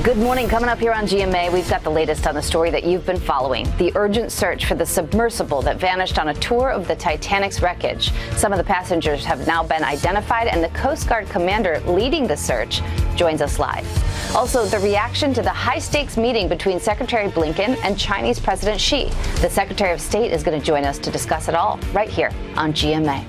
Good morning. Coming up here on GMA, we've got the latest on the story that you've been following. The urgent search for the submersible that vanished on a tour of the Titanic's wreckage. Some of the passengers have now been identified, and the Coast Guard commander leading the search joins us live. Also, the reaction to the high-stakes meeting between Secretary Blinken and Chinese President Xi. The Secretary of State is going to join us to discuss it all right here on GMA.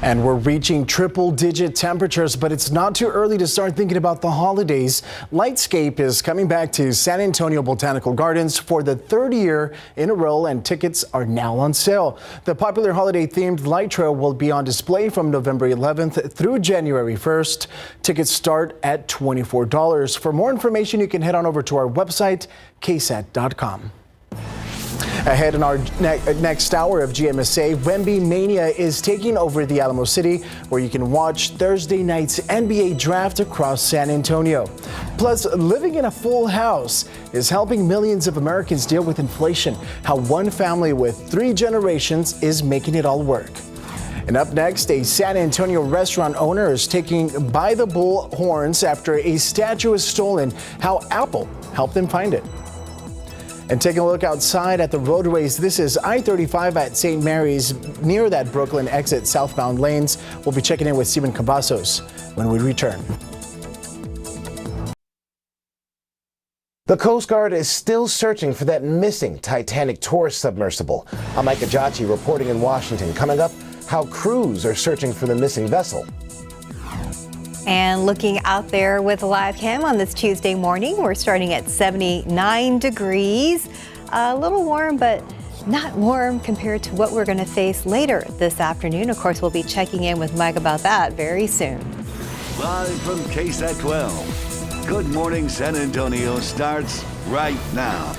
And we're reaching triple-digit temperatures, but it's not too early to start thinking about the holidays. Lightscape is coming back to San Antonio Botanical Gardens for the third year in a row, and tickets are now on sale. The popular holiday-themed light trail will be on display from November 11th through January 1st. Tickets start at $24. For more information, you can head on over to our website, ksat.com. Ahead in our next hour of GMSA, Wemby Mania is taking over the Alamo City, where you can watch Thursday night's NBA draft across San Antonio. Plus, living in a full house is helping millions of Americans deal with inflation. How one family with 3 generations is making it all work. And up next, a San Antonio restaurant owner is taking by the bull horns after a statue is stolen. How Apple helped them find it. And taking a look outside at the roadways, this is I-35 at St. Mary's near that Brooklyn exit southbound lanes. We'll be checking in with Stephen Cavazos when we return. The Coast Guard is still searching for that missing Titanic tourist submersible. I'm Mike Ajachi reporting in Washington. Coming up, how crews are searching for the missing vessel. And looking out there with a live cam on this Tuesday morning, we're starting at 79 degrees. A little warm, but not warm compared to what we're going to face later this afternoon. Of course, we'll be checking in with Mike about that very soon. Live from KSAT 12. Good Morning San Antonio starts right now.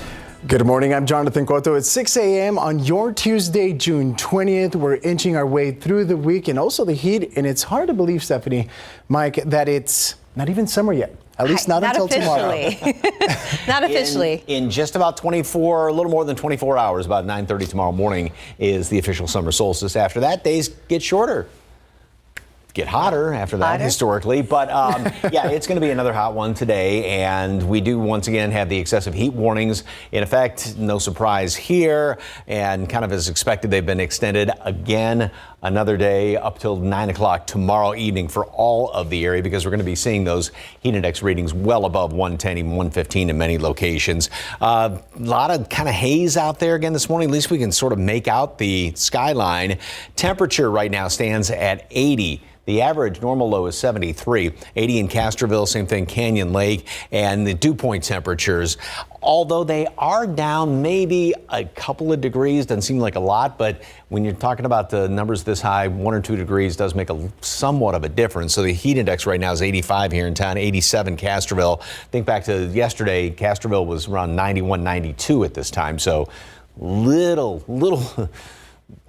Good morning, I'm Jonathan Cotto. It's 6 a.m. on your Tuesday, June 20th. We're inching our way through the week and also the heat. And it's hard to believe, Stephanie, Mike, that it's not even summer yet. At least not until officially. Tomorrow. Not officially. In just about 24, a little more than 24 hours, about 9:30 tomorrow morning is the official summer solstice. After that, days get shorter. Get hotter after that, historically. But yeah, it's going to be another hot one today. And we do once again have the excessive heat warnings in effect. No surprise here. And kind of as expected, they've been extended again another day up till 9 o'clock tomorrow evening for all of the area, because we're going to be seeing those heat index readings well above 110, even 115 in many locations. A lot of kind of haze out there again this morning. At least we can sort of make out the skyline. Temperature right now stands at 80. The average normal low is 73, 80 in Castroville, same thing, Canyon Lake, and the dew point temperatures, although they are down maybe a couple of degrees, doesn't seem like a lot, but when you're talking about the numbers this high, 1 or 2 degrees does make somewhat of a difference. So the heat index right now is 85 here in town, 87 Castroville. Think back to yesterday, Castroville was around 91, 92 at this time, so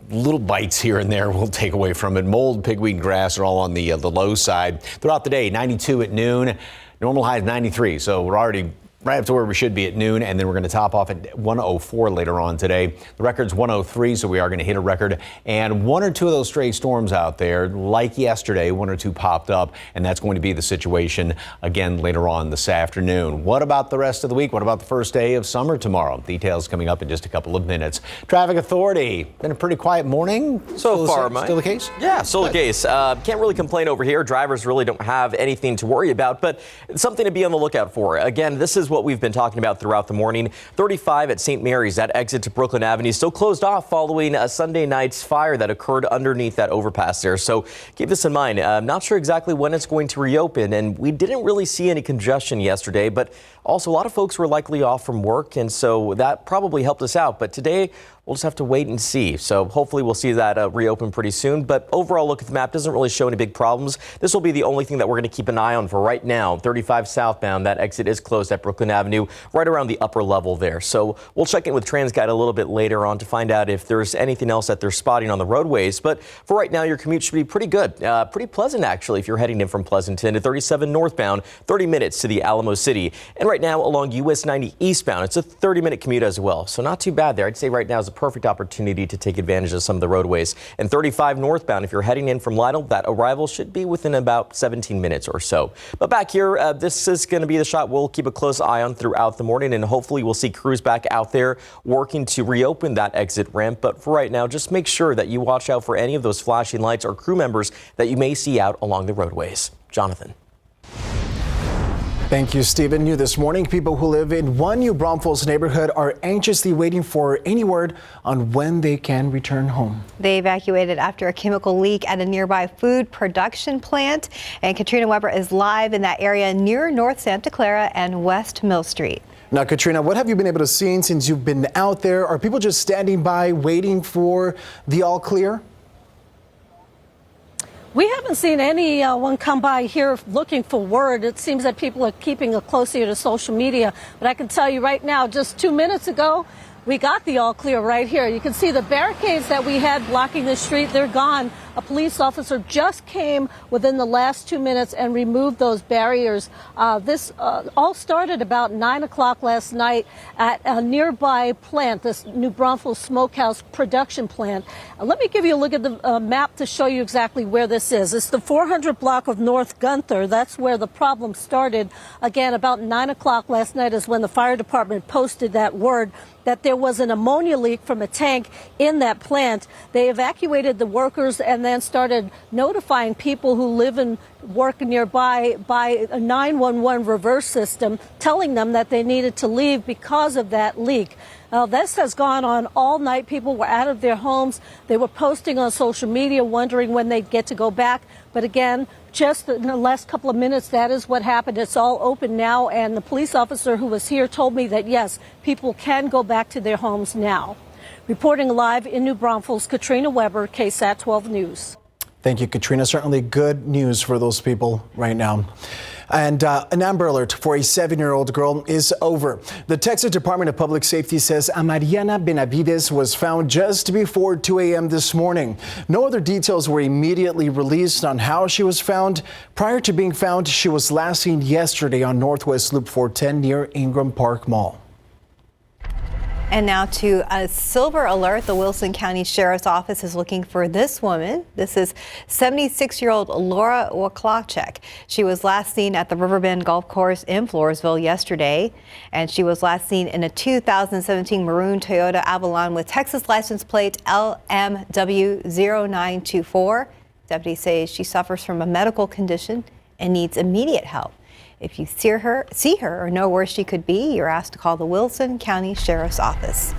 little bites here and there we'll take away from it. Mold, pigweed, and grass are all on the low side. Throughout the day, 92 at noon. Normal high is 93, so we're already right up to where we should be at noon, and then we're going to top off at 104 later on today. The record's 103, so we are going to hit a record. And 1 or 2 of those stray storms out there, like yesterday, 1 or 2 popped up, and that's going to be the situation again later on this afternoon. What about the rest of the week? What about the first day of summer tomorrow? Details coming up in just a couple of minutes. Traffic Authority, been a pretty quiet morning. So far, Mike. Still the case? Yeah, still the case. Can't really complain over here. Drivers really don't have anything to worry about, but it's something to be on the lookout for. Again, this is what we've been talking about throughout the morning. 35 at St. Mary's, that exit to Brooklyn Avenue, still closed off following a Sunday night's fire that occurred underneath that overpass there. So keep this in mind. I'm not sure exactly when it's going to reopen, and we didn't really see any congestion yesterday, but also a lot of folks were likely off from work, and so that probably helped us out. But today, we'll just have to wait and see. So hopefully we'll see that reopen pretty soon. But overall look at the map doesn't really show any big problems. This will be the only thing that we're going to keep an eye on for right now. 35 southbound, that exit is closed at Brooklyn Avenue, right around the upper level there. So we'll check in with TransGuide a little bit later on to find out if there's anything else that they're spotting on the roadways. But for right now, your commute should be pretty good. Pretty pleasant, actually, if you're heading in from Pleasanton to 37 northbound, 30 minutes to the Alamo City. And right now along US 90 eastbound, it's a 30-minute commute as well. So not too bad there. I'd say right now is a perfect opportunity to take advantage of some of the roadways. And 35 northbound, if you're heading in from Lytle, that arrival should be within about 17 minutes or so. But back here, this is going to be the shot we'll keep a close eye on throughout the morning, and hopefully we'll see crews back out there working to reopen that exit ramp. But for right now, just make sure that you watch out for any of those flashing lights or crew members that you may see out along the roadways. Jonathan. Thank you, Stephen. New this morning, people who live in one New Braunfels neighborhood are anxiously waiting for any word on when they can return home. They evacuated after a chemical leak at a nearby food production plant. And Katrina Weber is live in that area near North Santa Clara and West Mill Street. Now, Katrina, what have you been able to see since you've been out there? Are people just standing by waiting for the all clear? We haven't seen anyone come by here looking for word. It seems that people are keeping a close ear to social media. But I can tell you right now, just 2 minutes ago, we got the all clear right here. You can see the barricades that we had blocking the street, they're gone. A police officer just came within the last 2 minutes and removed those barriers. This all started about 9 o'clock last night at a nearby plant, this New Braunfels Smokehouse production plant. Let me give you a look at the map to show you exactly where this is. It's the 400 block of North Gunther. That's where the problem started. Again, about 9 o'clock last night is when the fire department posted that word that there was an ammonia leak from a tank in that plant. They evacuated the workers and then started notifying people who live and work nearby by a 911 reverse system, telling them that they needed to leave because of that leak. Now, this has gone on all night. People were out of their homes. They were posting on social media, wondering when they'd get to go back. But again, just in the last couple of minutes, that is what happened. It's all open now. And the police officer who was here told me that, yes, people can go back to their homes now. Reporting live in New Braunfels, Katrina Weber, KSAT 12 News. Thank you, Katrina. Certainly good news for those people right now. And an Amber Alert for a 7-year-old girl is over. The Texas Department of Public Safety says Amariana Benavides was found just before 2 a.m. this morning. No other details were immediately released on how she was found. Prior to being found, she was last seen yesterday on Northwest Loop 410 near Ingram Park Mall. And now to a silver alert. The Wilson County Sheriff's Office is looking for this woman. This is 76-year-old Laura Waklachek. She was last seen at the Riverbend Golf Course in Floresville yesterday, and she was last seen in a 2017 maroon Toyota Avalon with Texas license plate LMW0924. Deputies say she suffers from a medical condition and needs immediate help. If you see her or know where she could be, you're asked to call the Wilson County Sheriff's Office.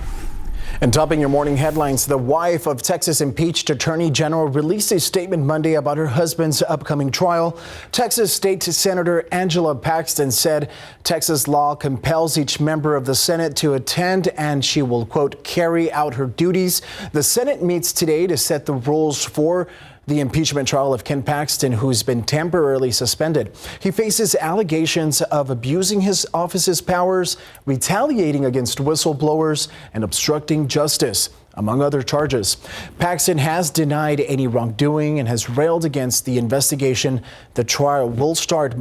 And topping your morning headlines, the wife of Texas impeached Attorney General released a statement Monday about her husband's upcoming trial. Texas State Senator Angela Paxton said Texas law compels each member of the Senate to attend and she will, quote, carry out her duties. The Senate meets today to set the rules for the impeachment trial of Ken Paxton, who's been temporarily suspended. He faces allegations of abusing his office's powers, retaliating against whistleblowers, and obstructing justice, among other charges. Paxton has denied any wrongdoing and has railed against the investigation. The trial will start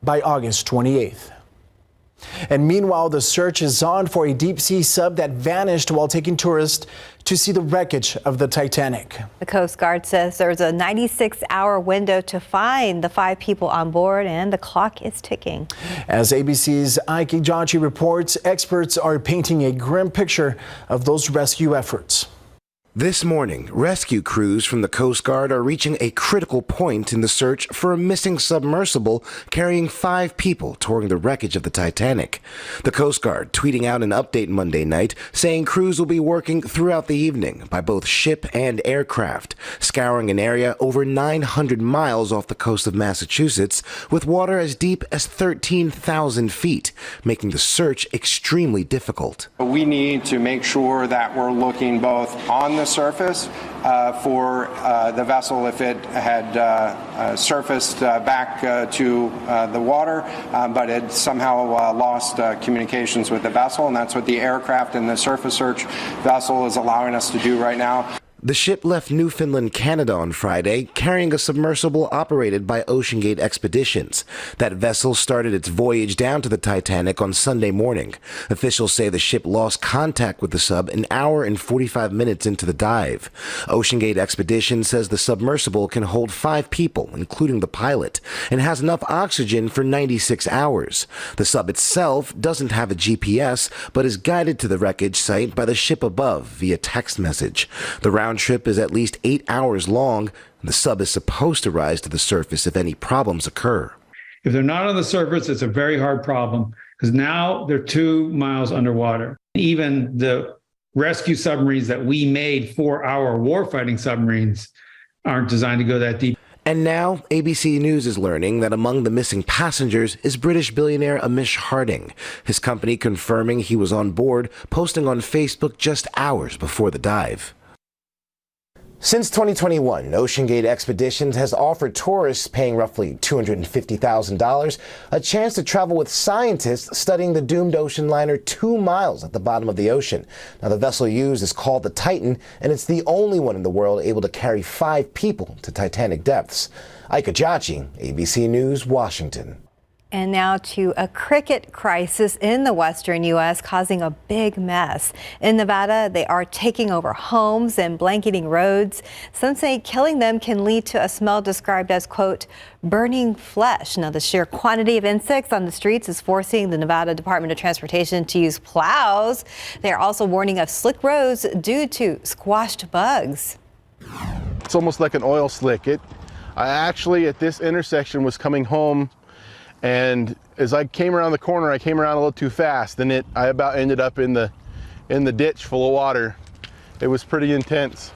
by August 28th. And meanwhile, the search is on for a deep-sea sub that vanished while taking tourists to see the wreckage of the Titanic. The Coast Guard says there's a 96-hour window to find the 5 people on board, and the clock is ticking. As ABC's Ike Ejachi reports, experts are painting a grim picture of those rescue efforts. This morning, rescue crews from the Coast Guard are reaching a critical point in the search for a missing submersible carrying 5 people touring the wreckage of the Titanic. The Coast Guard tweeting out an update Monday night saying crews will be working throughout the evening by both ship and aircraft, scouring an area over 900 miles off the coast of Massachusetts with water as deep as 13,000 feet, making the search extremely difficult. We need to make sure that we're looking both on the surface for the vessel if it had surfaced back to the water, but had somehow lost communications with the vessel, and that's what the aircraft and the surface search vessel is allowing us to do right now. The ship left Newfoundland, Canada on Friday, carrying a submersible operated by OceanGate Expeditions. That vessel started its voyage down to the Titanic on Sunday morning. Officials say the ship lost contact with the sub an hour and 45 minutes into the dive. OceanGate Expeditions says the submersible can hold 5 people, including the pilot, and has enough oxygen for 96 hours. The sub itself doesn't have a GPS, but is guided to the wreckage site by the ship above via text message. The round trip is at least 8 hours long. The sub is supposed to rise to the surface if any problems occur. If they're not on the surface, it's a very hard problem because now they're 2 miles underwater. Even the rescue submarines that we made for our warfighting submarines aren't designed to go that deep. And now, ABC News is learning that among the missing passengers is British billionaire Amish Harding. His company confirming he was on board, posting on Facebook just hours before the dive. Since 2021, OceanGate Expeditions has offered tourists paying roughly $250,000 a chance to travel with scientists studying the doomed ocean liner 2 miles at the bottom of the ocean. Now, the vessel used is called the Titan, and it's the only one in the world able to carry 5 people to Titanic depths. Ike Ajachi, ABC News, Washington. And now to a cricket crisis in the western U.S. causing a big mess. In Nevada, they are taking over homes and blanketing roads. Some say killing them can lead to a smell described as, quote, burning flesh. Now, the sheer quantity of insects on the streets is forcing the Nevada Department of Transportation to use plows. They are also warning of slick roads due to squashed bugs. It's almost like an oil slick. I actually, at this intersection, was coming home, and as I came around the corner, I came around a little too fast, and I about ended up in the ditch full of water. It was pretty intense.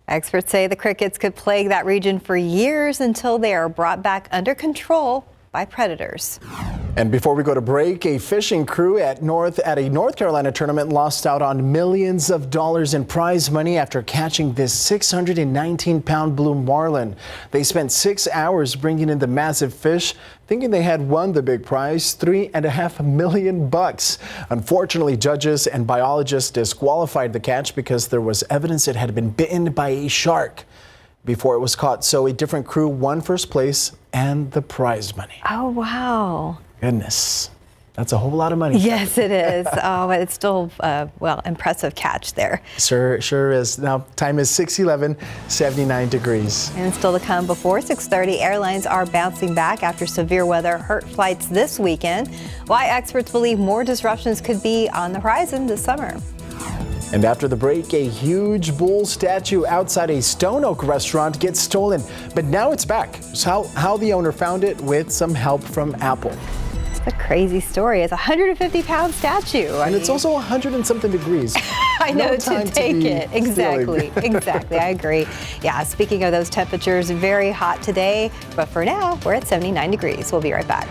Experts say the crickets could plague that region for years until they are brought back under control by predators. And before we go to break, a fishing crew at a North Carolina tournament lost out on millions of dollars in prize money after catching this 619-pound blue marlin. They spent 6 hours bringing in the massive fish, thinking they had won the big prize, $3.5 million. Unfortunately, judges and biologists disqualified the catch because there was evidence it had been bitten by a shark before it was caught. So a different crew won first place and the prize money. Oh, wow. Goodness. That's a whole lot of money. Yes, it is. Oh, but it's still, impressive catch there. Sure is. Now, time is 6:11, 79 degrees. And still to come before 6:30, airlines are bouncing back after severe weather hurt flights this weekend. Why experts believe more disruptions could be on the horizon this summer. And after the break, a huge bull statue outside a Stone Oak restaurant gets stolen. But now it's back. So how the owner found it with some help from Apple. It's a crazy story. It's a 150-pound statue. And it's also 100 and something degrees. I know, to take it. Exactly. Exactly. I agree. Yeah, speaking of those temperatures, very hot today. But for now, we're at 79 degrees. We'll be right back.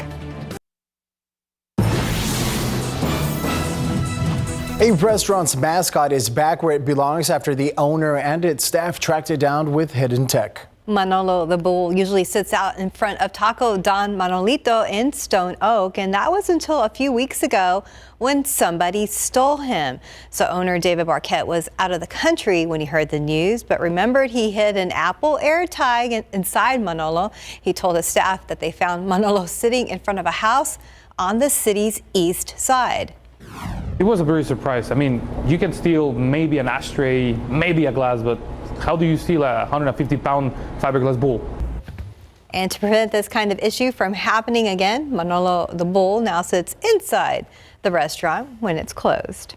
A restaurant's mascot is back where it belongs after the owner and its staff tracked it down with hidden tech. Manolo the bull usually sits out in front of Taco Don Manolito in Stone Oak, and that was until a few weeks ago when somebody stole him. So owner David Barquette was out of the country when he heard the news, but remembered he hid an Apple AirTag inside Manolo. He told his staff that they found Manolo sitting in front of a house on the city's east side. It was a very surprise. I mean, you can steal maybe an ashtray, maybe a glass, but how do you steal a 150-pound fiberglass bull? And to prevent this kind of issue from happening again, Manolo the bull now sits inside the restaurant when it's closed.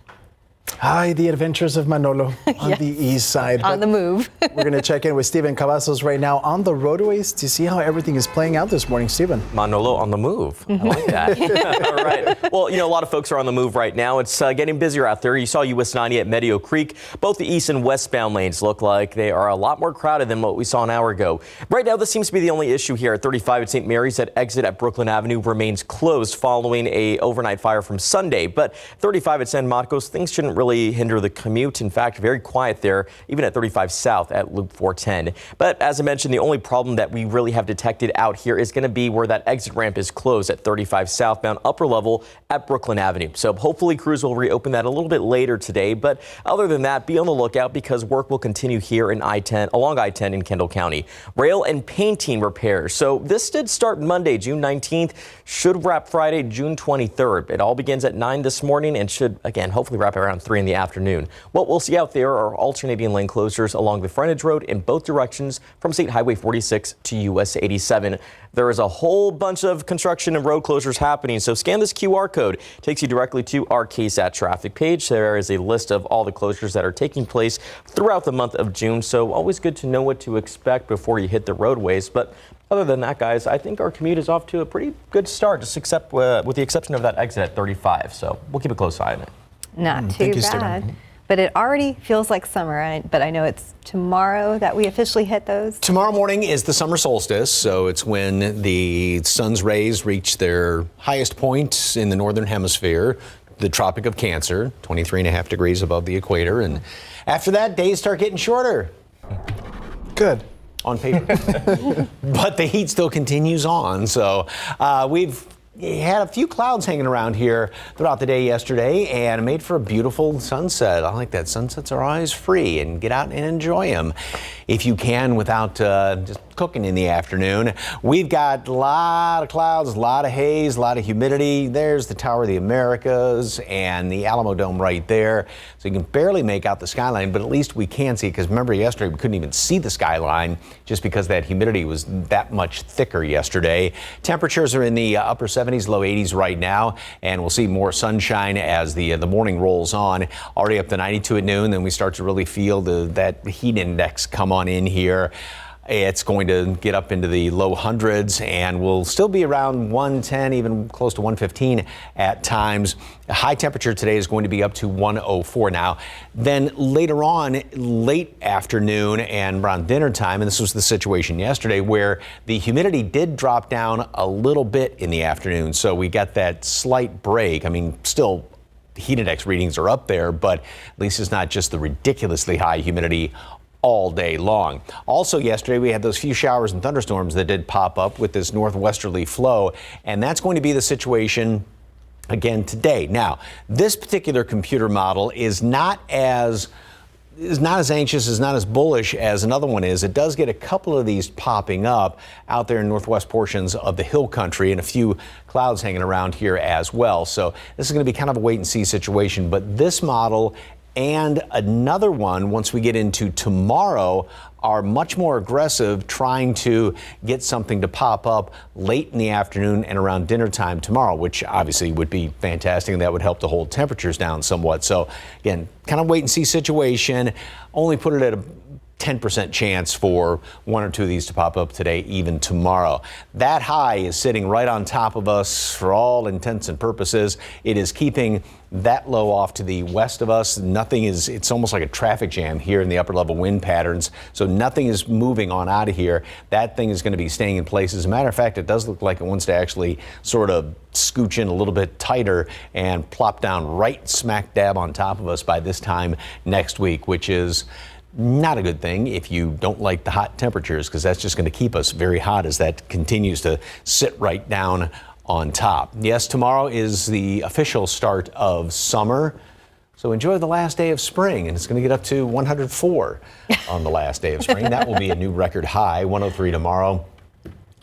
Hi, the adventures of Manolo on Yes. the east side. On the move. We're going to check in with Stephen Cavazos right now on the roadways to see how everything is playing out this morning. Stephen. Manolo on the move. I like that. All right. Well, a lot of folks are on the move right now. It's getting busier out there. You saw US 90 at Medio Creek. Both the east and westbound lanes look like they are a lot more crowded than what we saw an hour ago. Right now, this seems to be the only issue here at 35 at St. Mary's. That exit at Brooklyn Avenue remains closed following a overnight fire from Sunday. But 35 at San Marcos, things shouldn't doesn't really hinder the commute. In fact, very quiet there, even at 35 South at Loop 410. But as I mentioned, the only problem that we really have detected out here is going to be where that exit ramp is closed at 35 southbound upper level at Brooklyn Avenue. So hopefully crews will reopen that a little bit later today. But other than that, be on the lookout because work will continue here in along I-10 in Kendall County. Rail and painting repairs. So this did start Monday, June 19th, should wrap Friday, June 23rd. It all begins at 9 this morning and should, again, hopefully wrap around 3 in the afternoon. What we'll see out there are alternating lane closures along the frontage road in both directions from State Highway 46 to US 87. There is a whole bunch of construction and road closures happening, so scan this QR code. It takes you directly to our KSAT traffic page. There is a list of all the closures that are taking place throughout the month of June, so always good to know what to expect before you hit the roadways. But other than that, guys, I think our commute is off to a pretty good start, just with the exception of that exit at 35. So we'll keep a close eye on it. Not too bad. But it already feels like summer, but I know it's tomorrow that we officially hit those. Tomorrow morning is the summer solstice, so it's when the sun's rays reach their highest point in the northern hemisphere, the Tropic of Cancer, 23.5 degrees above the equator. And after that, days start getting shorter. Good. On paper. But the heat still continues on, so we've had a few clouds hanging around here throughout the day yesterday, and it made for a beautiful sunset. I like that. Sunsets are always free, and get out and enjoy them if you can without just cooking in the afternoon. We've got a lot of clouds, a lot of haze, a lot of humidity. There's the Tower of the Americas and the Alamo Dome right there. So you can barely make out the skyline, but at least we can see it, because remember yesterday we couldn't even see the skyline just because that humidity was that much thicker yesterday. Temperatures are in the upper 70s, low 80s right now, and we'll see more sunshine as the morning rolls on. Already up to 92 at noon, then we start to really feel that heat index come on in here. It's going to get up into the low hundreds and will still be around 110, even close to 115 at times. The high temperature today is going to be up to 104 now. Then later on, late afternoon and around dinner time, and this was the situation yesterday where the humidity did drop down a little bit in the afternoon. So we got that slight break. I mean, still heat index readings are up there, but at least it's not just the ridiculously high humidity all day long. Also yesterday we had those few showers and thunderstorms that did pop up with this northwesterly flow, and that's going to be the situation again today. Now, this particular computer model is not as anxious, is not as bullish as another one is. It does get a couple of these popping up out there in northwest portions of the hill country and a few clouds hanging around here as well. So this is going to be kind of a wait and see situation, but this model and another one, once we get into tomorrow, are much more aggressive, trying to get something to pop up late in the afternoon and around dinner time tomorrow, which obviously would be fantastic, and that would help to hold temperatures down somewhat. So again, kind of wait and see situation. Only put it at a 10% chance for one or two of these to pop up today, even tomorrow. That high is sitting right on top of us for all intents and purposes. It is keeping that low off to the west of us. It's almost like a traffic jam here in the upper level wind patterns. So nothing is moving on out of here. That thing is going to be staying in place. As a matter of fact, it does look like it wants to actually sort of scooch in a little bit tighter and plop down right smack dab on top of us by this time next week, which is not a good thing if you don't like the hot temperatures, because that's just going to keep us very hot as that continues to sit right down on top. Yes, tomorrow is the official start of summer. So enjoy the last day of spring, and it's going to get up to 104 on the last day of spring. That will be a new record high, 103 tomorrow.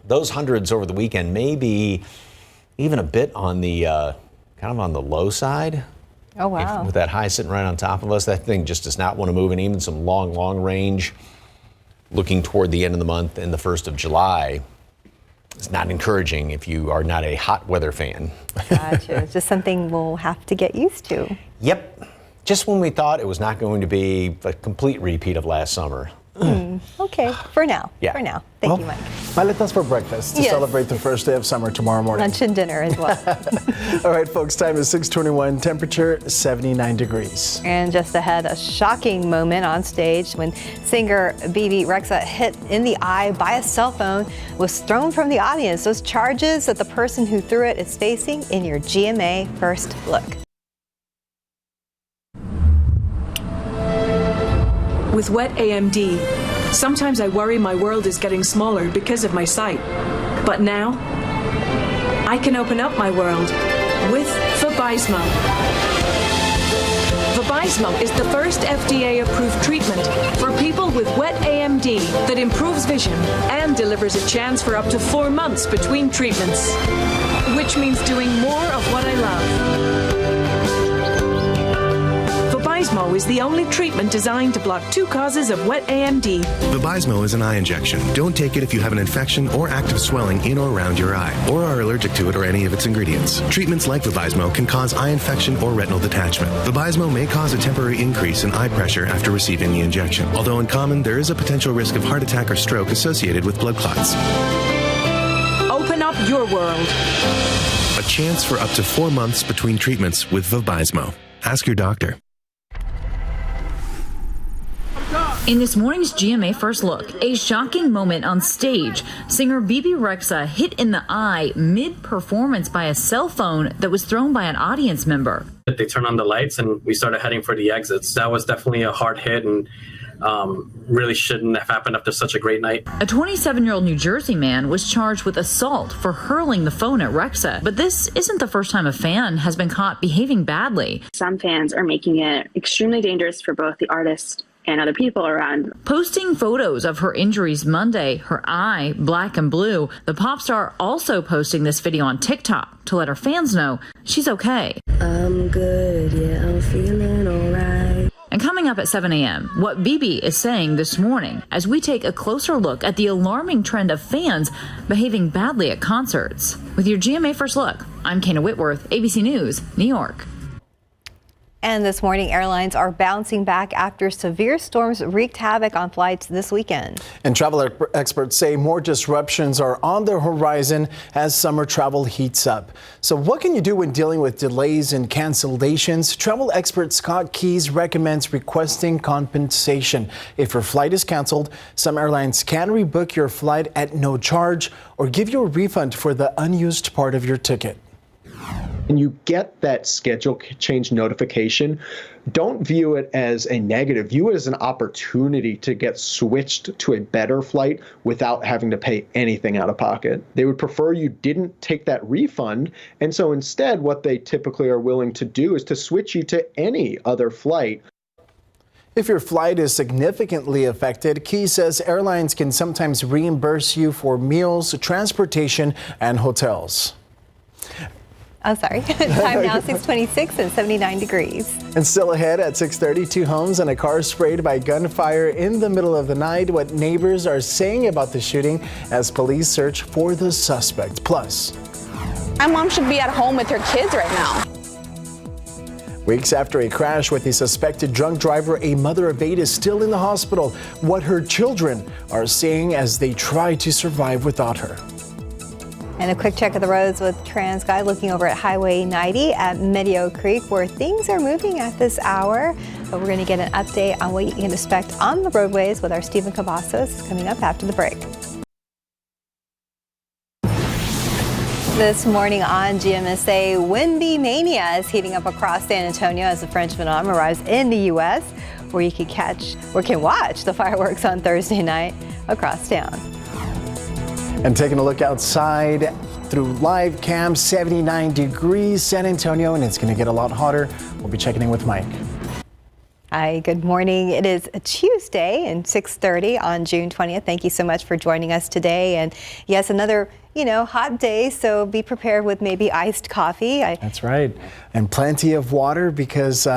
Those hundreds over the weekend may be even a bit on the kind of on the low side. Oh, wow. With that high sitting right on top of us, that thing just does not want to move. And even some long range looking toward the end of the month and the 1st of July is not encouraging if you are not a hot weather fan. Gotcha. It's just something we'll have to get used to. Yep. Just when we thought it was not going to be a complete repeat of last summer. Okay, for now. Yeah. For now. Thank you, Mike. Maletas for breakfast to celebrate the first day of summer tomorrow morning. Lunch and dinner as well. All right, folks, time is 6:21, temperature 79 degrees. And just ahead, a shocking moment on stage when singer Bebe Rexha hit in the eye by a cell phone, was thrown from the audience. Those charges that the person who threw it is facing in your GMA First Look. with wet AMD. Sometimes I worry my world is getting smaller because of my sight. But now, I can open up my world with Vabysmo. Vabysmo is the first FDA-approved treatment for people with wet AMD that improves vision and delivers a chance for up to 4 months between treatments, which means doing more of what I love. Vabysmo is the only treatment designed to block 2 causes of wet AMD. Vabysmo is an eye injection. Don't take it if you have an infection or active swelling in or around your eye, or are allergic to it or any of its ingredients. Treatments like Vabysmo can cause eye infection or retinal detachment. Vabysmo may cause a temporary increase in eye pressure after receiving the injection. Although uncommon, there is a potential risk of heart attack or stroke associated with blood clots. Open up your world. A chance for up to 4 months between treatments with Vabysmo. Ask your doctor. In this morning's GMA First Look, a shocking moment on stage. Singer Bebe Rexha hit in the eye mid-performance by a cell phone that was thrown by an audience member. They turned on the lights and we started heading for the exits. That was definitely a hard hit and really shouldn't have happened after such a great night. A 27-year-old New Jersey man was charged with assault for hurling the phone at Rexha. But this isn't the first time a fan has been caught behaving badly. Some fans are making it extremely dangerous for both the artist and other people around. Posting photos of her injuries Monday, her eye black and blue, the pop star also posting this video on TikTok to let her fans know she's okay. I'm good, yeah, I'm feeling alright. And coming up at 7 a.m., what Bebe is saying this morning as we take a closer look at the alarming trend of fans behaving badly at concerts. With your GMA First Look, I'm Kana Whitworth, ABC News, New York. And this morning, airlines are bouncing back after severe storms wreaked havoc on flights this weekend. And travel experts say more disruptions are on the horizon as summer travel heats up. So what can you do when dealing with delays and cancellations? Travel expert Scott Keys recommends requesting compensation. If your flight is canceled, some airlines can rebook your flight at no charge or give you a refund for the unused part of your ticket. And you get that schedule change notification, don't view it as a negative. View it as an opportunity to get switched to a better flight without having to pay anything out of pocket. They would prefer you didn't take that refund. And so instead, what they typically are willing to do is to switch you to any other flight. If your flight is significantly affected, Key says airlines can sometimes reimburse you for meals, transportation, and hotels. Oh, sorry. Time now 6:26 and 79 degrees. And still ahead at 6:30, 2 homes and a car sprayed by gunfire in the middle of the night. What neighbors are saying about the shooting as police search for the suspect. Plus, my mom should be at home with her kids right now. Weeks after a crash with a suspected drunk driver, a mother of 8 is still in the hospital. What her children are saying as they try to survive without her. And a quick check of the roads with TransGuide looking over at Highway 90 at Meadow Creek, where things are moving at this hour. But we're going to get an update on what you can expect on the roadways with our Stephen Cavazos coming up after the break. This morning on GMSA, Windy Mania is heating up across San Antonio as the French phenomenon arrives in the U.S., where you can watch the fireworks on Thursday night across town. And taking a look outside through live cam, 79 degrees San Antonio, and it's going to get a lot hotter. We'll be checking in with Mike. Hi, good morning. It is a Tuesday and 6:30 on June 20th. Thank you so much for joining us today. And yes, another, hot day, so be prepared with maybe iced coffee. That's right. And plenty of water because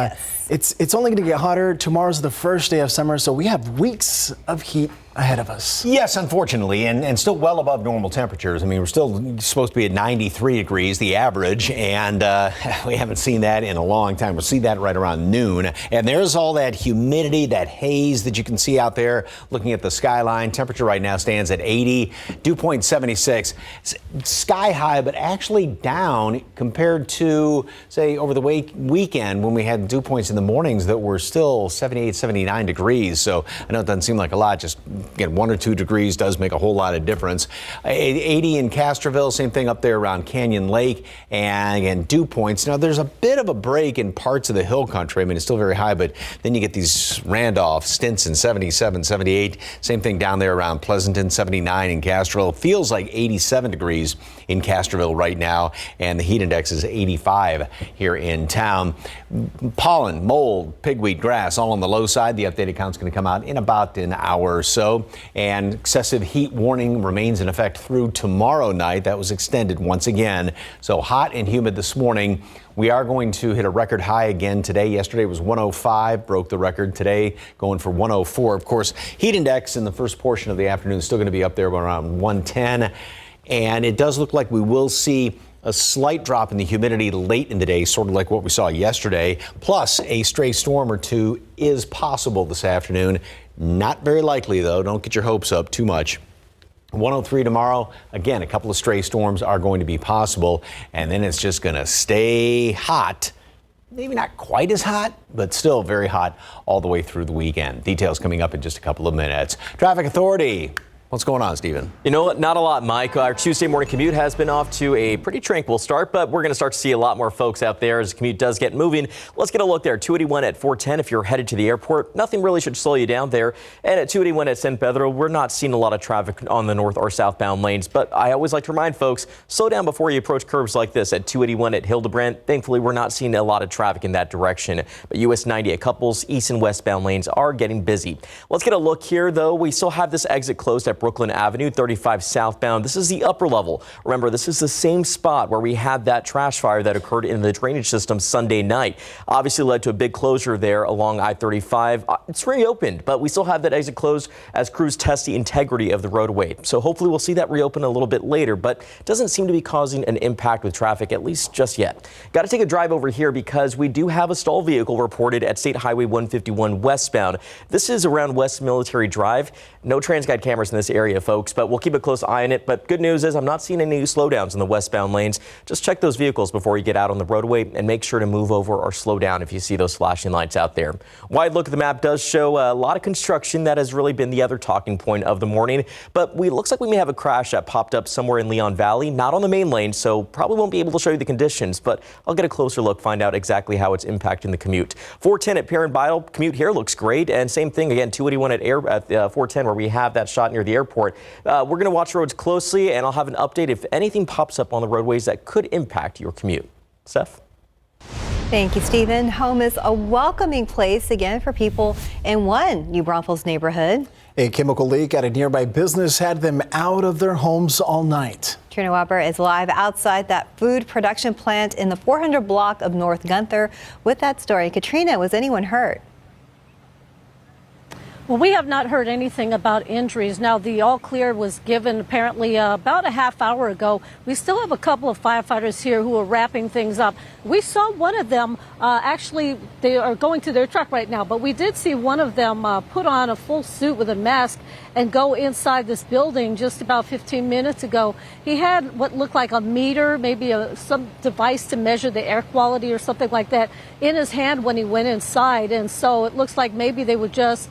it's only going to get hotter. Tomorrow's the first day of summer, so we have weeks of heat ahead of us. Yes, unfortunately, and still well above normal temperatures. I mean, we're still supposed to be at 93 degrees, the average, and we haven't seen that in a long time. We'll see that right around noon. And there's all that humidity, that haze that you can see out there looking at the skyline. Temperature right now stands at 80, dew point 76. Sky high, but actually down compared to, say, over the weekend when we had dew points in the mornings that were still 78, 79 degrees. So I know it doesn't seem like a lot, just again, 1 or 2 degrees does make a whole lot of difference. 80 in Castroville, same thing up there around Canyon Lake and again, dew points. Now, there's a bit of a break in parts of the hill country. I mean, it's still very high, but then you get these Randolph, Stinson, 77, 78. Same thing down there around Pleasanton, 79 in Castroville. Feels like 87 degrees in Castroville right now, and the heat index is 85 here in town. Pollen, mold, pigweed, grass, all on the low side. The updated count's going to come out in about an hour or so, and excessive heat warning remains in effect through tomorrow night. That was extended once again. So hot and humid this morning. We are going to hit a record high again today. Yesterday was 105, broke the record. Today going for 104. Of course, heat index in the first portion of the afternoon is still going to be up there around 110. And it does look like we will see a slight drop in the humidity late in the day, sort of like what we saw yesterday. Plus, a stray storm or two is possible this afternoon. Not very likely, though. Don't get your hopes up too much. 103 tomorrow. Again, a couple of stray storms are going to be possible. And then it's just going to stay hot. Maybe not quite as hot, but still very hot all the way through the weekend. Details coming up in just a couple of minutes. Traffic Authority. What's going on, Stephen? You know what? Not a lot, Mike. Our Tuesday morning commute has been off to a pretty tranquil start, but we're going to start to see a lot more folks out there as the commute does get moving. Let's get a look there. 281 at 410 if you're headed to the airport. Nothing really should slow you down there. And at 281 at San Pedro, we're not seeing a lot of traffic on the north or southbound lanes, but I always like to remind folks, slow down before you approach curves like this at 281 at Hildebrandt. Thankfully, we're not seeing a lot of traffic in that direction, but US 90 at Couples, east and westbound lanes are getting busy. Let's get a look here, though. We still have this exit closed at Brooklyn Avenue, 35 southbound. This is the upper level. Remember, this is the same spot where we had that trash fire that occurred in the drainage system Sunday night. Obviously led to a big closure there along I-35. It's reopened, but we still have that exit closed as crews test the integrity of the roadway. So hopefully we'll see that reopen a little bit later, but it doesn't seem to be causing an impact with traffic, at least just yet. Got to take a drive over here because we do have a stalled vehicle reported at State Highway 151 westbound. This is around West Military Drive. No TransGuide cameras in this area, folks, but we'll keep a close eye on it. But good news is I'm not seeing any slowdowns in the westbound lanes. Just check those vehicles before you get out on the roadway and make sure to move over or slow down if you see those flashing lights out there. Wide look at the map does show a lot of construction. That has really been the other talking point of the morning. But looks like we may have a crash that popped up somewhere in Leon Valley, not on the main lane, so probably won't be able to show you the conditions. But I'll get a closer look, find out exactly how it's impacting the commute. 410 at Perrin Bile, commute here looks great. And same thing again, 281 at 410 where we have that shot near the airport. We're going to watch roads closely, and I'll have an update if anything pops up on the roadways that could impact your commute. Steph? Thank you, Stephen. Home is a welcoming place again for people in one New Braunfels neighborhood. A chemical leak at a nearby business had them out of their homes all night. Trina Weber is live outside that food production plant in the 400 block of North Gunther with that story. Katrina, was anyone hurt? Well, we have not heard anything about injuries. Now, the all clear was given apparently about a half hour ago. We still have a couple of firefighters here who are wrapping things up. We saw one of them, actually, they are going to their truck right now, but we did see one of them put on a full suit with a mask and go inside this building just about 15 minutes ago. He had what looked like a meter, maybe some device to measure the air quality or something like that in his hand when he went inside. And so it looks like maybe they were just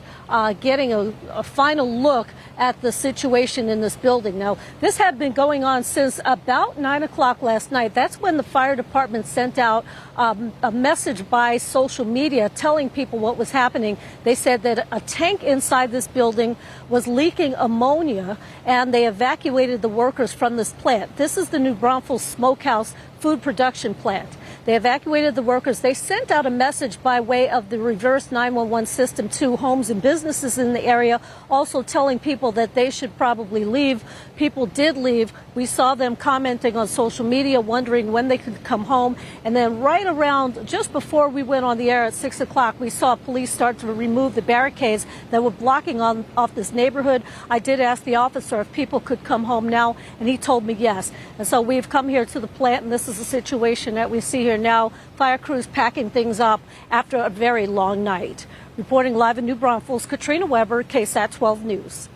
getting a final look at the situation in this building. Now, this had been going on since about 9 o'clock last night. That's when the fire department sent out a message by social media telling people what was happening. They said that a tank inside this building was leaking ammonia, and they evacuated the workers from this plant. This is the New Braunfels Smokehouse food production plant. They evacuated the workers. They sent out a message by way of the reverse 911 system to homes and businesses in the area, also telling people that they should probably leave. People did leave. We saw them commenting on social media, wondering when they could come home. And then right around just before we went on the air at 6 o'clock, we saw police start to remove the barricades that were blocking off this neighborhood. I did ask the officer if people could come home now, and he told me yes. And so we've come here to the plant, and this is the situation that we see here now. Fire crews packing things up after a very long night. Reporting live in New Braunfels, Katrina Weber, KSAT 12 News.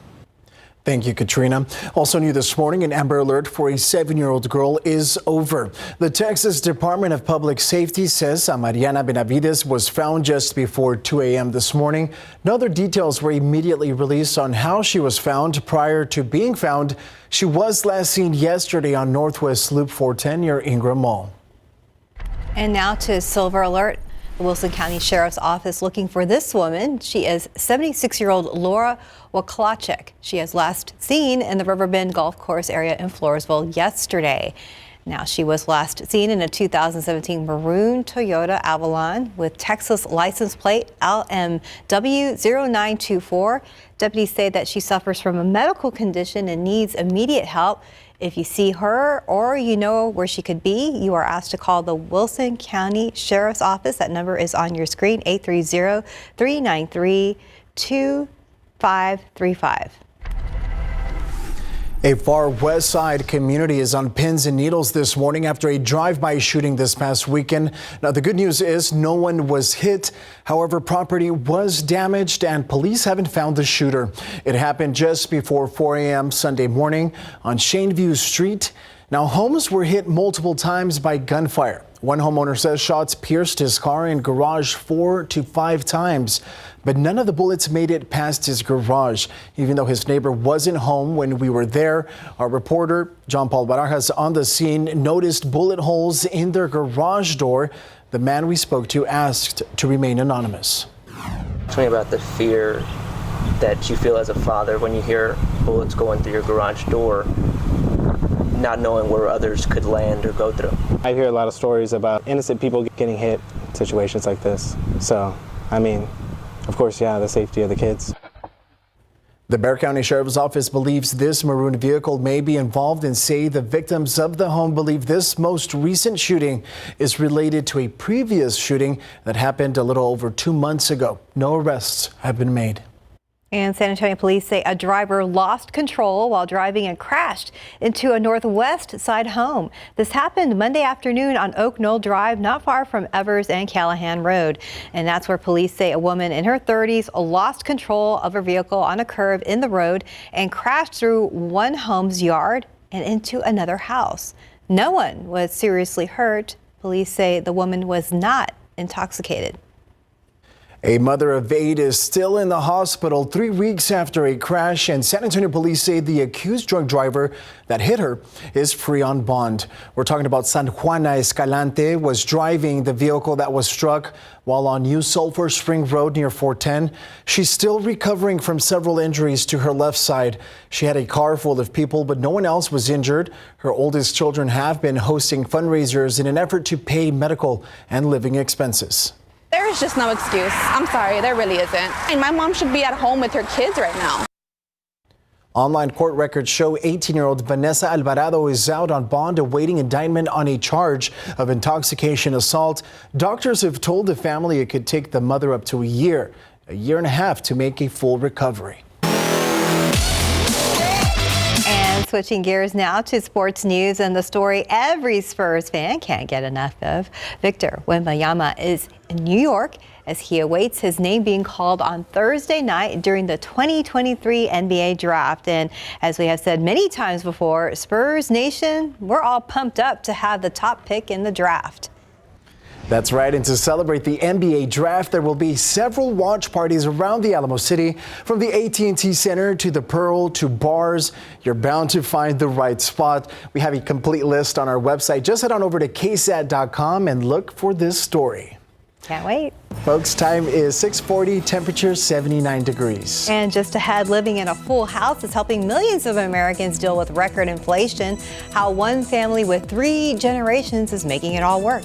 Thank you, Katrina. Also new this morning, an Amber Alert for a 7-year-old girl is over. The Texas Department of Public Safety says Mariana Benavides was found just before 2 a.m. this morning. No other details were immediately released on how she was found. Prior to being found, she was last seen yesterday on Northwest Loop 410 near Ingram Mall. And now to Silver Alert. The Wilson County Sheriff's Office looking for this woman. She is 76-year-old Laura Waklachek. She was last seen in the Riverbend Golf Course area in Floresville yesterday. Now, she was last seen in a 2017 maroon Toyota Avalon with Texas license plate LMW0924. Deputies say that she suffers from a medical condition and needs immediate help. If you see her or you know where she could be, you are asked to call the Wilson County Sheriff's Office. That number is on your screen, 830-393-2535. A far west side community is on pins and needles this morning after a drive-by shooting this past weekend. Now, the good news is no one was hit. However, property was damaged and police haven't found the shooter. It happened just before 4 a.m. Sunday morning on Shaneview Street. Now, homes were hit multiple times by gunfire. One homeowner says shots pierced his car and garage 4 to 5 times, but none of the bullets made it past his garage. Even though his neighbor wasn't home when we were there, our reporter, John Paul Barajas, on the scene noticed bullet holes in their garage door. The man we spoke to asked to remain anonymous. Tell me about the fear that you feel as a father when you hear bullets going through your garage door, not knowing where others could land or go through. I hear a lot of stories about innocent people getting hit in situations like this. So, I mean, of course, yeah, the safety of the kids. The Bexar County Sheriff's Office believes this maroon vehicle may be involved and say the victims of the home believe this most recent shooting is related to a previous shooting that happened a little over 2 months ago. No arrests have been made. And San Antonio police say a driver lost control while driving and crashed into a northwest side home. This happened Monday afternoon on Oak Knoll Drive, not far from Evers and Callahan Road. And that's where police say a woman in her 30s lost control of her vehicle on a curve in the road and crashed through one home's yard and into another house. No one was seriously hurt. Police say the woman was not intoxicated. A mother of 8 is still in the hospital 3 weeks after a crash, and San Antonio police say the accused drunk driver that hit her is free on bond. We're talking about San Juana Escalante was driving the vehicle that was struck while on New Sulphur Spring Road near 410. She's still recovering from several injuries to her left side. She had a car full of people, but no one else was injured. Her oldest children have been hosting fundraisers in an effort to pay medical and living expenses. There is just no excuse. I'm sorry, there really isn't. And my mom should be at home with her kids right now. Online court records show 18-year-old Vanessa Alvarado is out on bond awaiting indictment on a charge of intoxication assault. Doctors have told the family it could take the mother up to a year and a half to make a full recovery. And switching gears now to sports news and the story every Spurs fan can't get enough of. Victor Wembanyama is in New York as he awaits his name being called on Thursday night during the 2023 NBA draft. And as we have said many times before, Spurs Nation, we're all pumped up to have the top pick in the draft. That's right, and to celebrate the NBA draft, there will be several watch parties around the Alamo City. From the AT&T Center to the Pearl to bars, you're bound to find the right spot. We have a complete list on our website. Just head on over to ksat.com and look for this story. Can't wait. Folks, time is 6:40, temperature 79 degrees. And just ahead, living in a full house is helping millions of Americans deal with record inflation. How one family with 3 generations is making it all work.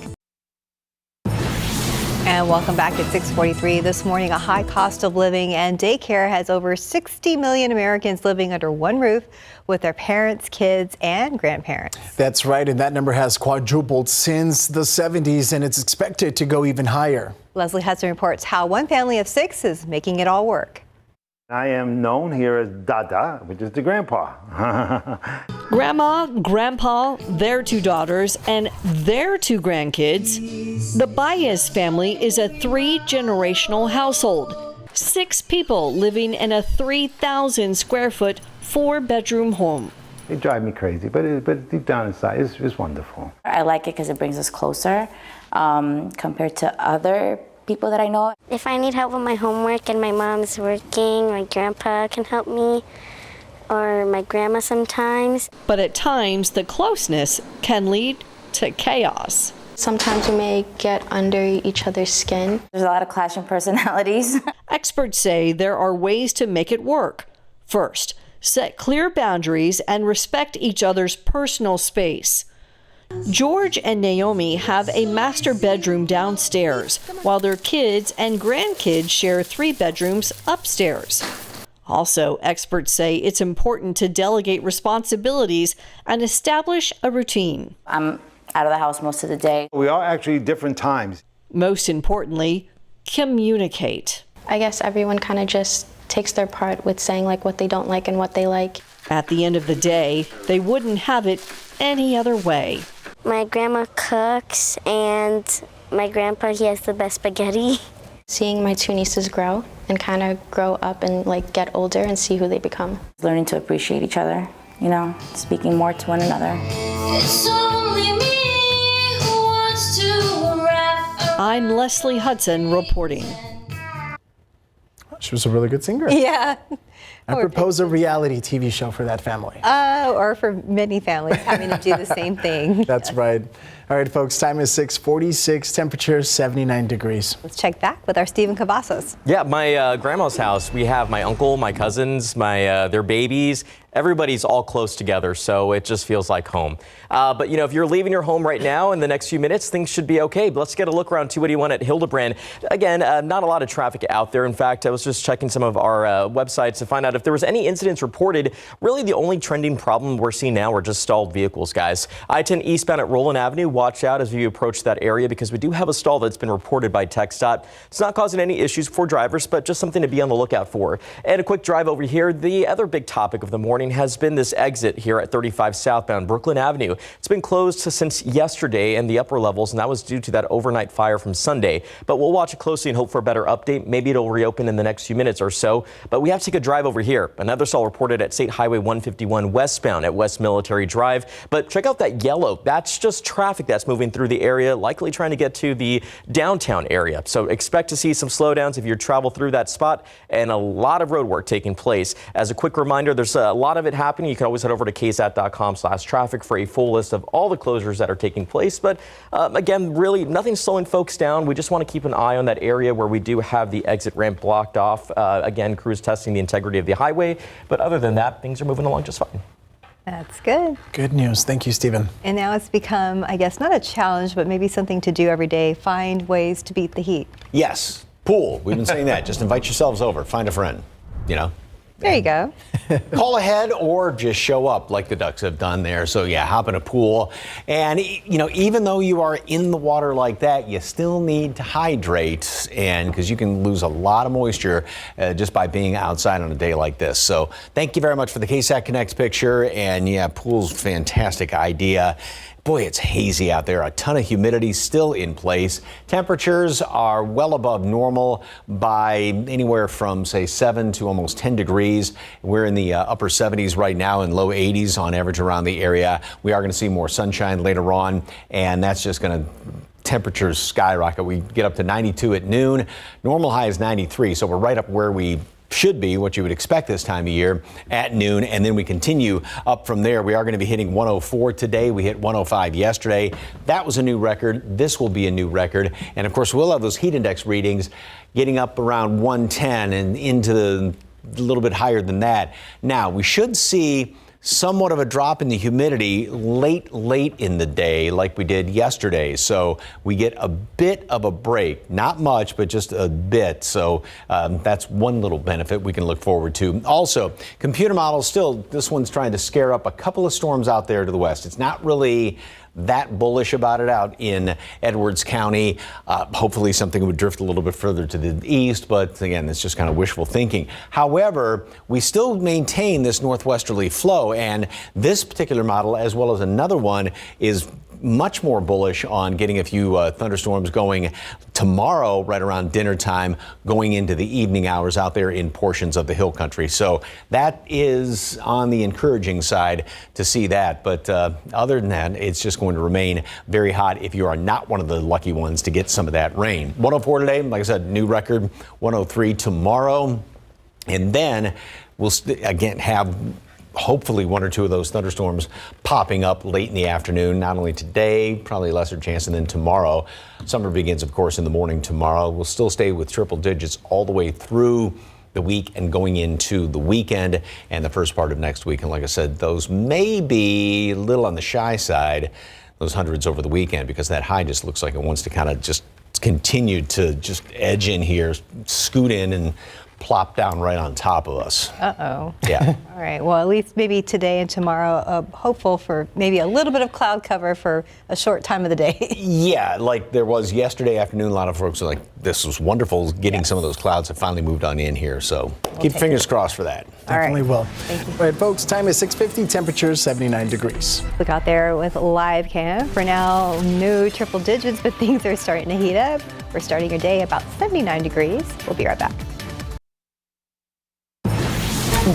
And welcome back at 6:43 this morning. A high cost of living and daycare has over 60 million Americans living under one roof with their parents, kids, and grandparents. That's right, and that number has quadrupled since the 70s, and it's expected to go even higher. Leslie Hudson reports how one family of 6 is making it all work. I am known here as Dada, which is the grandpa. Grandma, Grandpa, their 2 daughters, and their 2 grandkids. The Baez family is a 3-generational household. 6 people living in a 3,000 square foot, 4-bedroom home. They drive me crazy, but deep down inside, it's wonderful. I like it because it brings us closer compared to other people that I know. If I need help with my homework and my mom's working, my grandpa can help me, or my grandma sometimes. But at times, the closeness can lead to chaos. Sometimes we may get under each other's skin. There's a lot of clashing personalities. Experts say there are ways to make it work. First, set clear boundaries and respect each other's personal space. George and Naomi have a master bedroom downstairs, while their kids and grandkids share 3 bedrooms upstairs. Also, experts say it's important to delegate responsibilities and establish a routine. I'm out of the house most of the day. We are actually different times. Most importantly, communicate. I guess everyone kind of just takes their part with saying like what they don't like and what they like. At the end of the day, they wouldn't have it any other way. My grandma cooks and my grandpa, he has the best spaghetti. Seeing my 2 nieces grow and kind of grow up and like get older and see who they become. Learning to appreciate each other, you know, speaking more to one another. It's only me who wants to wrap. I'm Leslie Hudson reporting. She was a really good singer. Yeah. I propose a reality TV show for that family. Or for many families having to do the same thing. That's right. All right, folks, time is 6:46, temperature 79 degrees. Let's check back with our Stephen Cavazos. Yeah, my grandma's house, we have my uncle, my cousins, their babies. Everybody's all close together, so it just feels like home. But, you know, if you're leaving your home right now in the next few minutes, things should be okay. But let's get a look around 281 at Hildebrand. Again, not a lot of traffic out there. In fact, I was just checking some of our websites to find out if there was any incidents reported. Really, the only trending problem we're seeing now are just stalled vehicles, guys. I-10 eastbound at Roland Avenue, watch out as you approach that area because we do have a stall that's been reported by TxDOT. It's not causing any issues for drivers, but just something to be on the lookout for. And a quick drive over here. The other big topic of the morning has been this exit here at 35 southbound Brooklyn Avenue. It's been closed since yesterday in the upper levels, and that was due to that overnight fire from Sunday. But we'll watch it closely and hope for a better update. Maybe it'll reopen in the next few minutes or so. But we have to take a drive over here. Another stall reported at State Highway 151 westbound at West Military Drive. But check out that yellow. That's just traffic that's moving through the area, likely trying to get to the downtown area. So expect to see some slowdowns if you travel through that spot, and a lot of road work taking place. As a quick reminder, there's a lot of it happening. You can always head over to ksat.com/traffic for a full list of all the closures that are taking place. But again, really nothing slowing folks down. We just want to keep an eye on that area where we do have the exit ramp blocked off. Again, crews testing the integrity of the highway. But other than that, things are moving along just fine. That's good. Good news. Thank you, Stephen. And now it's become, I guess, not a challenge, but maybe something to do every day. Find ways to beat the heat. Yes. Pool. We've been saying that. Just invite yourselves over. Find a friend. You know. There you go. Call ahead or just show up like the Ducks have done there. So, yeah, hop in a pool. And, you know, even though you are in the water like that, you still need to hydrate. And because you can lose a lot of moisture just by being outside on a day like this. So thank you very much for the KSAT Connect picture. And, yeah, pool's a fantastic idea. Boy, it's hazy out there. A ton of humidity still in place. Temperatures are well above normal by anywhere from, say, 7 to almost 10 degrees. We're in the upper 70s right now and low 80s on average around the area. We are going to see more sunshine later on, and that's just going to temperatures skyrocket. We get up to 92 at noon. Normal high is 93, so we're right up where we should be, what you would expect this time of year at noon, and then we continue up from there. We are going to be hitting 104 today. We hit 105 yesterday. That was a new record. This will be a new record. And of course, we'll have those heat index readings getting up around 110 and into a little bit higher than that. Now, we should see somewhat of a drop in the humidity late in the day like we did yesterday. So we get a bit of a break, not much, but just a bit. So that's one little benefit we can look forward to. Also, computer models still, this one's trying to scare up a couple of storms out there to the west. It's not really that bullish about it out in Edwards County. Hopefully something would drift a little bit further to the east, but again, it's just kind of wishful thinking. However, we still maintain this northwesterly flow, and this particular model, as well as another one, is much more bullish on getting a few thunderstorms going tomorrow right around dinner time, going into the evening hours out there in portions of the hill country. So that is on the encouraging side to see that. But other than that, it's just going to remain very hot if you are not one of the lucky ones to get some of that rain. 104 today, like I said, new record, 103 tomorrow. And then we'll again have hopefully one or two of those thunderstorms popping up late in the afternoon. Not only today, probably a lesser chance, and then tomorrow. Summer begins, of course, in the morning tomorrow. We'll still stay with triple digits all the way through the week and going into the weekend and the first part of next week. And like I said, those may be a little on the shy side, those hundreds over the weekend, because that high just looks like it wants to kind of just continue to just edge in here, scoot in, and plop down right on top of us. Uh-oh. Yeah. All right. Well, at least maybe today and tomorrow, hopeful for maybe a little bit of cloud cover for a short time of the day. Yeah, like there was yesterday afternoon. A lot of folks were like, this was wonderful. Getting some of those clouds have finally moved on in here. So keep fingers crossed for that. Definitely will. Thank you. All right, folks, time is 6:50, temperature 79 degrees. Look out there with live cam. For now, no triple digits, but things are starting to heat up. We're starting your day about 79 degrees. We'll be right back.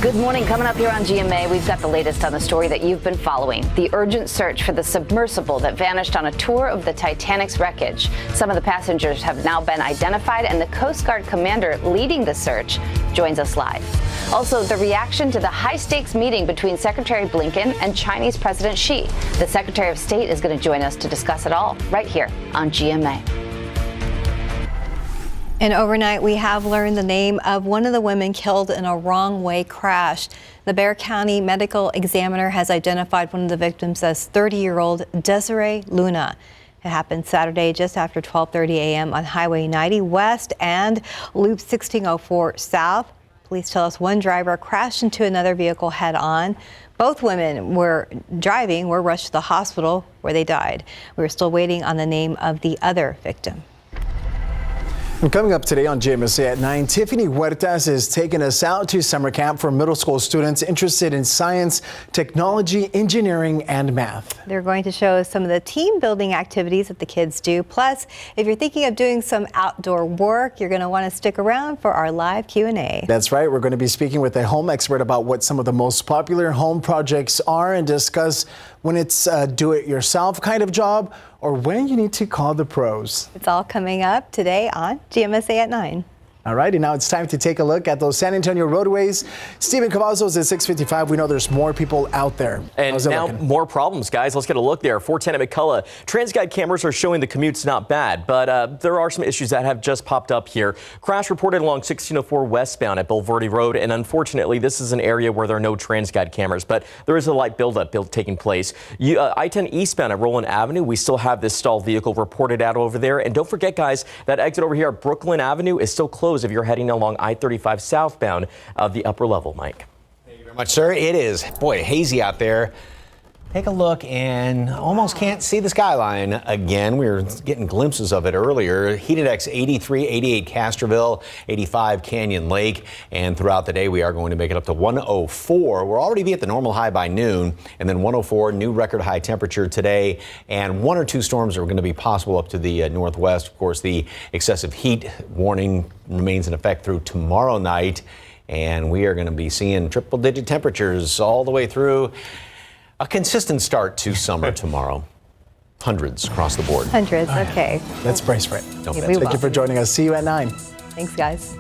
Good morning. Coming up here on GMA, we've got the latest on the story that you've been following. The urgent search for the submersible that vanished on a tour of the Titanic's wreckage. Some of the passengers have now been identified, and the Coast Guard commander leading the search joins us live. Also, the reaction to the high-stakes meeting between Secretary Blinken and Chinese President Xi. The Secretary of State is going to join us to discuss it all right here on GMA. And overnight, we have learned the name of one of the women killed in a wrong-way crash. The Bexar County Medical Examiner has identified one of the victims as 30-year-old Desiree Luna. It happened Saturday just after 12:30 a.m. on Highway 90 West and Loop 1604 South. Police tell us one driver crashed into another vehicle head-on. Both women were rushed to the hospital where they died. We're still waiting on the name of the other victim. And coming up today on GMSA at 9, Tiffany Huertas is taking us out to summer camp for middle school students interested in science, technology, engineering, and math. They're going to show us some of the team building activities that the kids do. Plus, if you're thinking of doing some outdoor work, you're going to want to stick around for our live Q&A. That's right. We're going to be speaking with a home expert about what some of the most popular home projects are and discuss when it's a do-it-yourself kind of job or when you need to call the pros. It's all coming up today on GMSA at 9. All right, and now it's time to take a look at those San Antonio roadways. Stephen Cavazos at 6:55. We know there's more people out there. And now more problems, guys. Let's get a look there. 410 at McCullough. TransGuide cameras are showing the commute's not bad, but there are some issues that have just popped up here. Crash reported along 1604 westbound at Bulverde Road, and unfortunately, this is an area where there are no TransGuide cameras, but there is a light buildup taking place. I-10 eastbound at Roland Avenue, we still have this stalled vehicle reported out over there. And don't forget, guys, that exit over here at Brooklyn Avenue is still closed if you're heading along I-35 southbound of the upper level. Mike. Thank you very much, sir. It is, boy, hazy out there. Take a look and almost can't see the skyline again. We were getting glimpses of it earlier. Heat index 83, 88 Castroville, 85 Canyon Lake. And throughout the day, we are going to make it up to 104. We'll already be at the normal high by noon. And then 104, new record high temperature today. And one or two storms are going to be possible up to the northwest. Of course, the excessive heat warning remains in effect through tomorrow night. And we are going to be seeing triple-digit temperatures all the way through. A consistent start to summer tomorrow. Hundreds across the board. Hundreds, okay. Let's brace for it. Don't Yeah, bet. we Thank will. you for joining us. See you at 9. Thanks, guys.